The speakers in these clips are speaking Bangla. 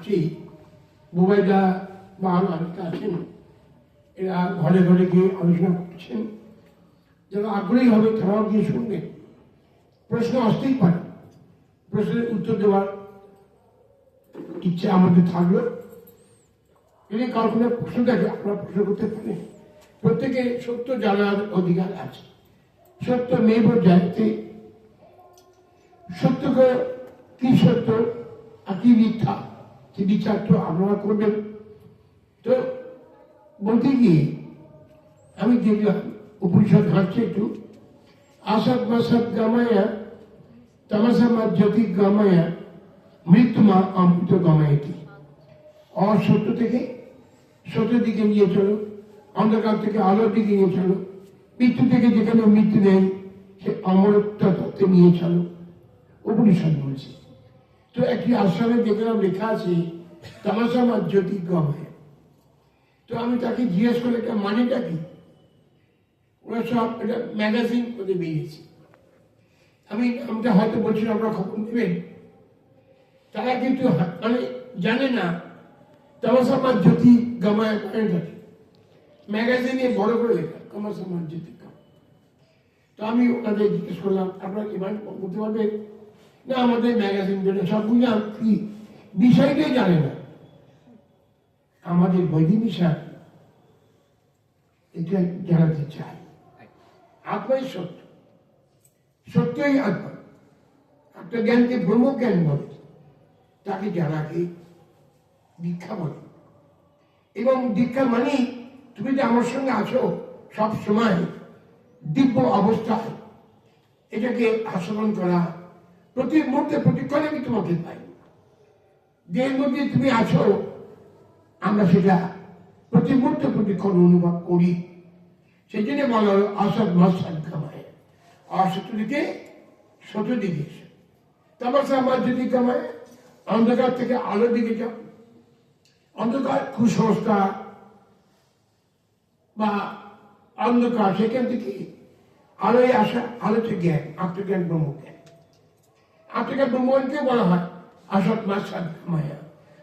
ভাবছি মোবাইলটা বা অনেকে আছেন, এরা ঘরে ঘরে গিয়ে আলোচনা করছেন, যারা আগ্রহী হবে তারাও গিয়ে শুনবেন। প্রশ্ন আসতেই পারে, প্রশ্নের উত্তর দেওয়ার ইচ্ছে আমাদের থাকলো। যদি কারো কোনো প্রশ্ন থাকে আপনারা প্রশ্ন করতে পারেন। প্রত্যেকে সত্য জানার অধিকার আছে। সত্য মেব জানতে, সত্যকে কি সত্য আর কি মিথ্যা সে বিচার তো আপনারা করবেন। তো বলতে গিয়ে আমি দেখলাম উপনিষদ ঘাটছে একটু, আসদ মাসদ গামায়া তামাসা মা জ্যোতি গামায়া মৃত্যুমা অমৃত গামায়তি। অসত্য থেকে সত্যের দিকে নিয়ে চলো, অন্ধকার থেকে আলোর দিকে নিয়ে চলো, মৃত্যু থেকে যেখানে মৃত্যু নেই সে অমরত্ব তত্ত্বে নিয়ে চলো, উপনিষদ বলছে। তো একটি আশ্রমে দেখলাম লেখা আছে তামাসা মা জ্যোতি গামায়া। তো আমি তাকে জিজ্ঞেস করলে এটা মানেটা কি? ওরা সব এটা ম্যাগাজিন করে বেরিয়েছে, আমি নামটা হয়তো বলছি আপনারা খবর নেবেন। তারা কিন্তু মানে জানে না তামাসা মা জ্যোতি গামায়া ম্যাগাজিনে বড় করে লেখা তামাসা মা জ্যোতি গামায়া। তো আমি ওনাদের জিজ্ঞেস করলাম আপনারা কি বলতে পারবেন? না আমাদের ম্যাগাজিন যেটা সব বুঝলাম কি বিষয়টাই জানে না। আমাদের বৈদিক এটা জানাতে চাই, আত্মাই সত্য, সত্যই আত্মা। আত্মজ্ঞানকে ব্রহ্মজ্ঞান বলে, তাকে জানাকে দীক্ষা বলে। এবং দীক্ষা মানে তুমি যে আমার সঙ্গে আছো সব সময় দিব্য অবস্থায়, এটাকে আস্বাদন করা। প্রতি মুহূর্তে প্রতিক্ষণে আমি তোমাকে পাই, দেহের মধ্যে তুমি আছো, আমরা সেটা প্রতি মুহূর্তে প্রতিক্ষণ অনুভব করি। সেই জন্য বলা হলো অসৎ মৎসৎ কামায়, অসত্য দিকে সত্য দিকে এসে তামাশা আমার যদি কামায়, অন্ধকার থেকে আলোর দিকে যাও। অন্ধকার কুসংস্কার বা অন্ধকার, সেখান থেকে আলোয় আসা, আলোতে জ্ঞান, আত্মজ্ঞান ব্রহ্মজ্ঞান। আত্মজ্ঞান ব্রহ্মজ্ঞানকে বলা হয় অসৎ মৎসৎ কামায়া,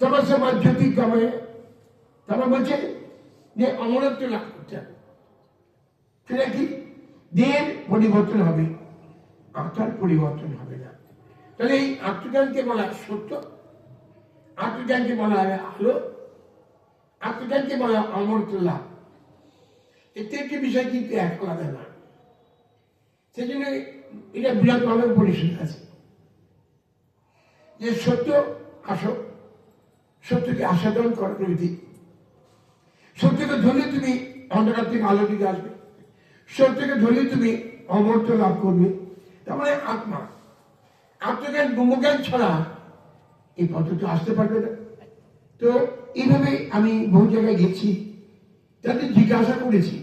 তামাশা আমার জ্যোতি কামায়। তারপর বলছে যে অমরত্ব লাভ করতে হবে। সেটা কি? দেহের পরিবর্তন হবে, আত্মার পরিবর্তন হবে না। তাহলে এই আত্মজ্ঞানকে বলা হয় সত্য, আত্মজ্ঞানকে বলা হয় আলো, আত্মজ্ঞানকে বলা হয় অমরত্ব লাভ। এই তিনটি বিষয় কিন্তু এক আলাদা না। সেই জন্য এটা বিরাট ভাবে পরিষদ আছে যে সত্য আসো, সত্যকে আস্বাদন করা প্রভৃতি। সত্যকে ধরলে তুমি অন্ধকার থেকে আলো দিকে আসবে, সত্যকে ধরলে তুমি অমরত্ব লাভ করবে। তার মানে আত্মা, আত্মজ্ঞান ব্রহ্মজ্ঞান ছাড়া এই পদ্ধতি আসতে পারবে না। তো এইভাবে আমি বহু জায়গায় গেছি, তাদের জিজ্ঞাসা করেছি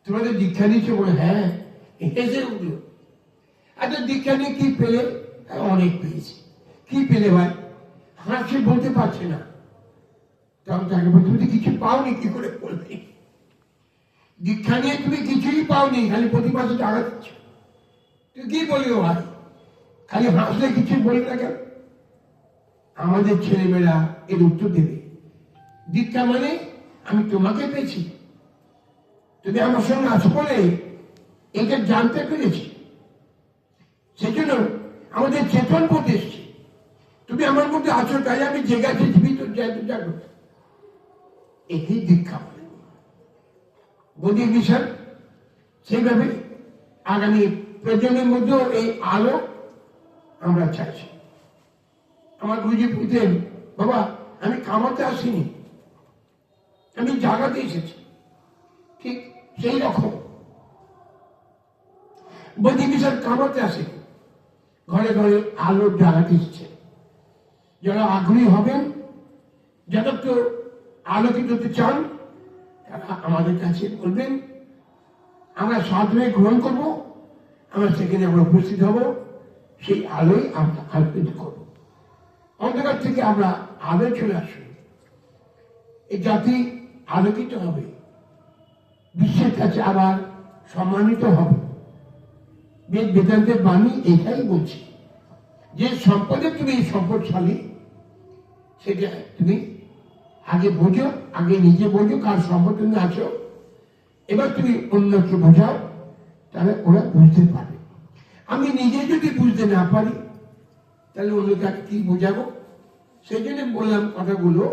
তোমাদের দীক্ষা নিয়েছে বলে, হ্যাঁ, হেসে উঠল। আচ্ছা দীক্ষা নিয়ে কি পেলে? অনেক পেয়েছি। কি পেলে ভাই? হাসি বলতে পারছে না। তখন তাকে বলতে, তুমি কিছু পাওনি, কি করে বলবে? দীক্ষা নিয়ে তুমি কিছুই পাওনি, খালি প্রতি মাসে টাকা দিচ্ছ। তুই কি বলবি ভাই? খালি হাসলে কিছু বলবি না কেন? আমাদের ছেলেমেয়েরা এর উত্তর দেবে, দীক্ষা মানে আমি তোমাকে পেয়েছি, তুমি আমার সঙ্গে আছো বলে এটা জানতে পেরেছি, সেজন্য আমাদের চেতন বোধ এসছে। তুমি আমার মধ্যে আছো তাই আমি জেগে আছি, জীবিত জাগ্রত। একেই দীক্ষা বলে। বৈদিক মিশন সেইভাবে আগামী প্রজন্মের মধ্যেও এই আলো আমরা চাইছি। আমার গুরুজি বলতেন, বাবা আমি কামাতে আসিনি, আমি জাগাতে এসেছি। ঠিক সেই রকম বৈদিক মিশন কামাতে আসে, ঘরে ঘরে আলো জাগাতে এসেছে। যারা আগ্রহী হবেন, যারা তো আলোকিত হতে চান, তারা আমাদের কাছে বলবেন, আমরা সাধনে গ্রহণ করব, আমরা সেখানে আমরা উপস্থিত হব, সেই আলোয় আমরা আলোকিত করব। অন্ধকার থেকে আমরা আলোয় চলে আসব, এই জাতি আলোকিত হবে, বিশ্বের কাছে আবার সম্মানিত হবে। বেদান্তের বাণী এটাই বলছে যে সম্পদে তুমি সম্পদশালী, সেটা তুমি আগে বোঝো, আগে নিজে বোঝো কার সমর্থনে আছো, এবার তুমি অন্যকে বোঝাও, তাহলে ওরা বুঝতে পারবে। আমি নিজে যদি বুঝতে না পারি তাহলে অন্যকে কি বোঝাবো? সেই জন্য বললাম কথাগুলো,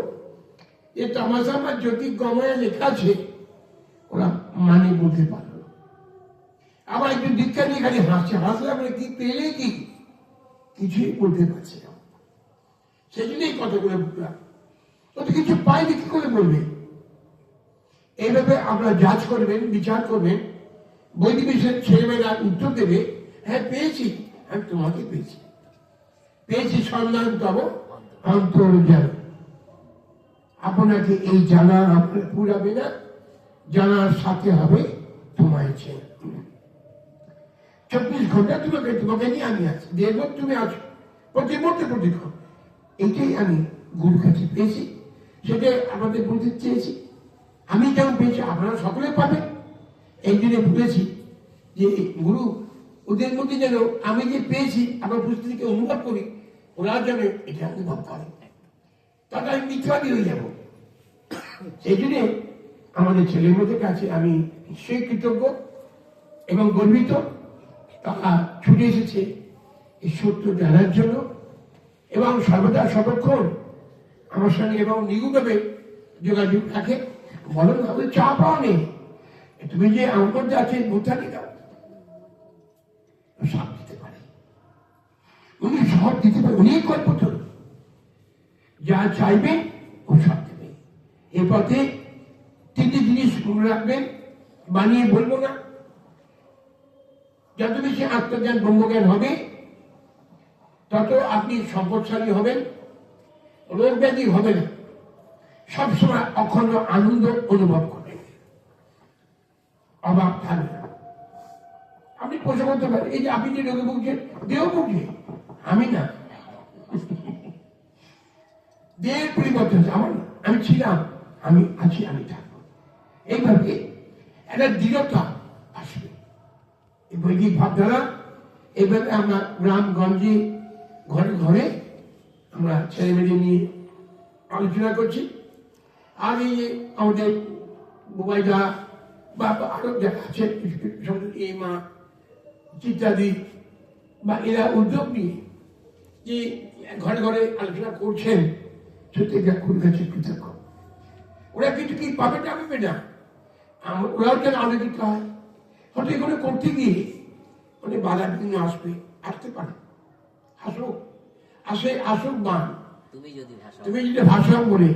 যে তামাশা বা জ্যোতির্গময়ে লেখা আছে, ওরা মানে বলতে পারলো। আবার একজন দীক্ষা নিয়ে খালি হাসছে, হাসলে আমরা কি পেলে কি কিছুই বলতে পারছি না। সেই জন্য এই কথাগুলো বললাম। ও তো কিছু পাইনি, কি করে বলবে? এইভাবে আপনারা জাজ করবেন, বিচার করবেন। বৈদিক বিষয়ের ছেলেমেয়েরা উত্তর দেবে, হ্যাঁ পেয়েছি, আমি তোমাকে পেয়েছি, পেয়েছি সন্ধান তব অন্তর জানো। আপনাকে এই জানা আপনার পুরাবে না, জানার সাথে হবে তোমায় চেনা। 24 ঘন্টা তোমাকে নিয়ে আমি আছি, দেখব তুমি আছো প্রতি মুহূর্তে প্রতিক্ষণ। এটাই আমি গুরুর কাছে পেয়েছি, সেটাই আপনাদের বলতে চেয়েছি। আমি যেমন পেয়েছি আপনারা সকলে পাবেন। এই জন্য বলেছি যে গুরু ওদের মধ্যে যেন আমি যে পেয়েছি আমার পরিস্থিতিকে অনুভব করি, ওরা যেন এটা অনুভব করে, তাহলে আমি মিথ্যাবাদী হয়ে যাব। সেই জন্য আমাদের ছেলে মেয়েদের কাছে আমি নিশ্চয়ই কৃতজ্ঞ এবং গর্বিত। তারা ছুটে এসেছে এই সত্য জানার জন্য এবং সর্বদা সর্বক্ষণ আমার সঙ্গে এবং নিগুভাবে যোগাযোগ রাখে। বলো না, ওই চা পাওয়া নেই, তুমি যে আমার মধ্যে আছে বোঝানি দাও, সব দিতে পারে উনি, সব দিতে পারে উনি। কল্পত যা চাইবে ও সব দেবে। এ পথে 3টি জিনিস মনে রাখবেন, বানিয়ে বলবো না। যত বেশি আত্মজ্ঞান ব্রহ্মজ্ঞান হবে তত আপনি সম্পদশালী হবেন, রোগ ব্যাধি হবে না, সবসময় অখণ্ড আনন্দ অনুভব করবেন, অভাব থাকবে না। আপনি প্রশ্ন করতে পারেন, এই যে আপনি যে রোগে ভুগছেন, দেহ ভুগছে, আমি না, দেহের পরিবর্তন আমার না, আমি ছিলাম, আমি আছি, আমি থাকবো। এইভাবে একটা দৃঢ়তা আসবে এই বৈদিক ভাবধারা। এইভাবে আমরা গ্রামগঞ্জে ঘরে ঘরে আমরা ছেলে মেয়ে নিয়ে আলোচনা করছি। আর এই যে আমাদের বুবাইদা বা আরো যারা আছে এই মা ইত্যাদি, বা এরা উদ্যোগ নিয়ে যে ঘরে ঘরে আলোচনা করছেন, সত্যি গুরুর কাছে কৃতজ্ঞ। ওরা কিছু কি পাবে না পাবে না, ওরাও যেন আলোচিত হয়। হয়তো এগুলো করতে গিয়ে মানে বাধা বিঘ্ন আসবে, আসতে পারে, আসুক, আসুক বান। তুমি যদি ভাষা বলে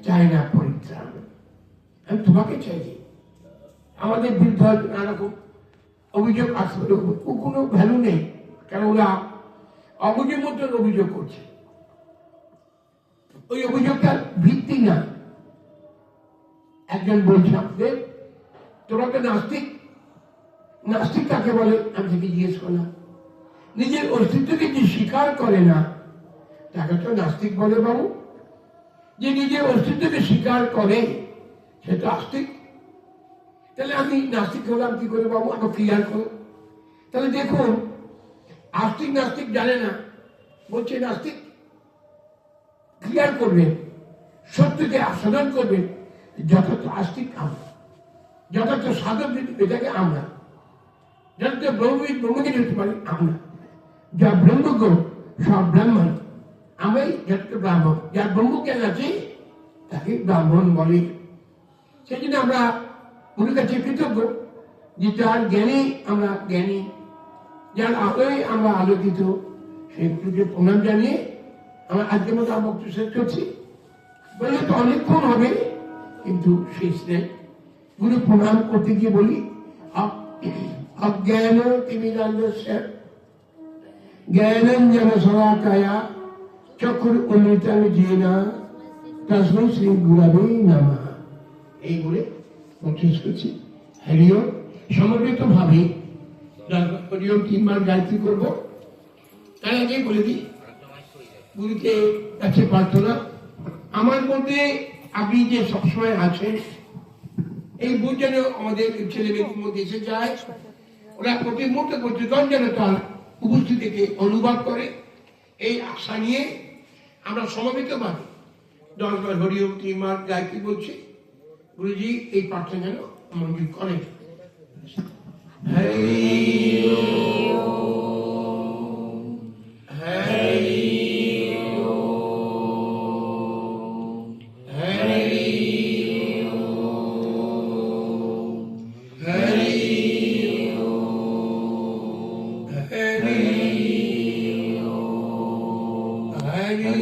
চাই না পরিত্রাণ, আমি তোমাকে চাইছি। আমাদের বিরুদ্ধে নানা রকম অভিযোগ আসবে, ও কোনো ভ্যালু নেই, কারণ ওরা অবুঝের মতন অভিযোগ করছে। ওই অভিযোগটার ভিত্তি না। একজন বলছে আপনাদের, তোরা তো নাস্তিক, নাস্তিক কাকে বলে? আমি থেকে জিজ্ঞেস করলাম। নিজের অস্তিত্বকে যে স্বীকার করে না তাকে তো নাস্তিক বলে বাবু। যে নিজের অস্তিত্বকে স্বীকার করে সে তো আস্তিক। তাহলে আমি নাস্তিক হলাম কি করে বাবু? আমাকে ক্লিয়ার করো। তাহলে দেখুন, আস্তিক নাস্তিক জানে না, বলছে নাস্তিক। ক্লিয়ার করবেন, সত্যকে আস্বাদন করবেন। যথার্থ আস্তিক আমরা, যথার্থ সাধক এটাকে আমরা, যথার্থ ব্রহ্মবিদ ব্রহ্মজ্ঞানী হতে পারি আমরা, যা ব্রহ্মজ্ঞ সব ব্রাহ্মণ, আমরাই যথার্থ ব্রাহ্মণ। যার ব্রহ্মজ্ঞান আছে তাকে ব্রাহ্মণ বলে। সেই জন্য আমরা গুরুর কাছে কৃতজ্ঞ যে যার জ্ঞানে আমরা জ্ঞানী, যার আলোয় আমরা আলোকিত, সেই গুরুকে প্রণাম জানিয়ে আমরা আজকের মতো আমার বক্তব্য শেষ করছি। বললে তো অনেকক্ষণ হবে, কিন্তু শেষ নেই। গুরু প্রণাম করতে গিয়ে বলি, অজ্ঞান তিমিরান্ধস্য জ্ঞানাঞ্জন শলাকায়া চক্ষুর উন্মিলিতং যেন তস্मै শ্রী গুরবে নমঃ। এই বলে শেষ করছি। হরিও সমবেত ভাবে হরিও 3 বার গায়ত্রী করবো। তার আগে বলে দিই, গুরুকে কাছে প্রার্থনা, আমার মধ্যে আপনি যে সবসময় আছেন, এই বোধ যেন আমাদের ছেলে মেয়েদের মধ্যে এসে যায়। ওরা প্রতি মুহূর্তে প্রতিদিন যেন তার উপস্থিতিকে অনুভব করে। এই আশা নিয়ে আমরা সমবেত ভাবে 10 বার হরিওম 3 বার গায়ত্রী বলছি, গুরুজি এই পাঠটা যেন মঞ্জুর করেন। হরি ওম, হরি ওম, হরি ওম, হরি ওম, হরি ওম, হরি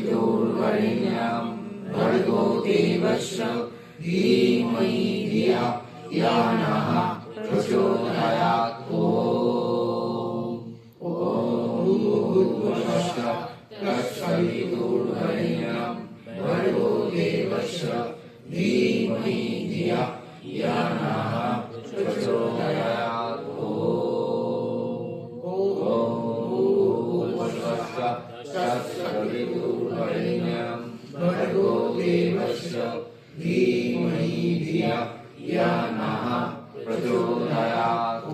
तत्सवितुर्वरेण्यं भर्गो देवस्य धीमहि धिया यो नः प्रचोदयात्। ॐ भूर्भुवस्सुः तत्सवितुर्वरेण्यं भर्गो देवस्य धीमहि धिया यो नः प्रचोदयात्। तत्सवितुर्वरेण्यं भर्गो देवस्य धीमहि धिया यो नः प्रचोदयात्।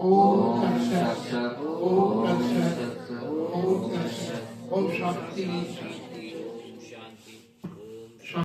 ओम तत्सत्, ओम तत्सत्, ओम तत्सत्, ओम शांति।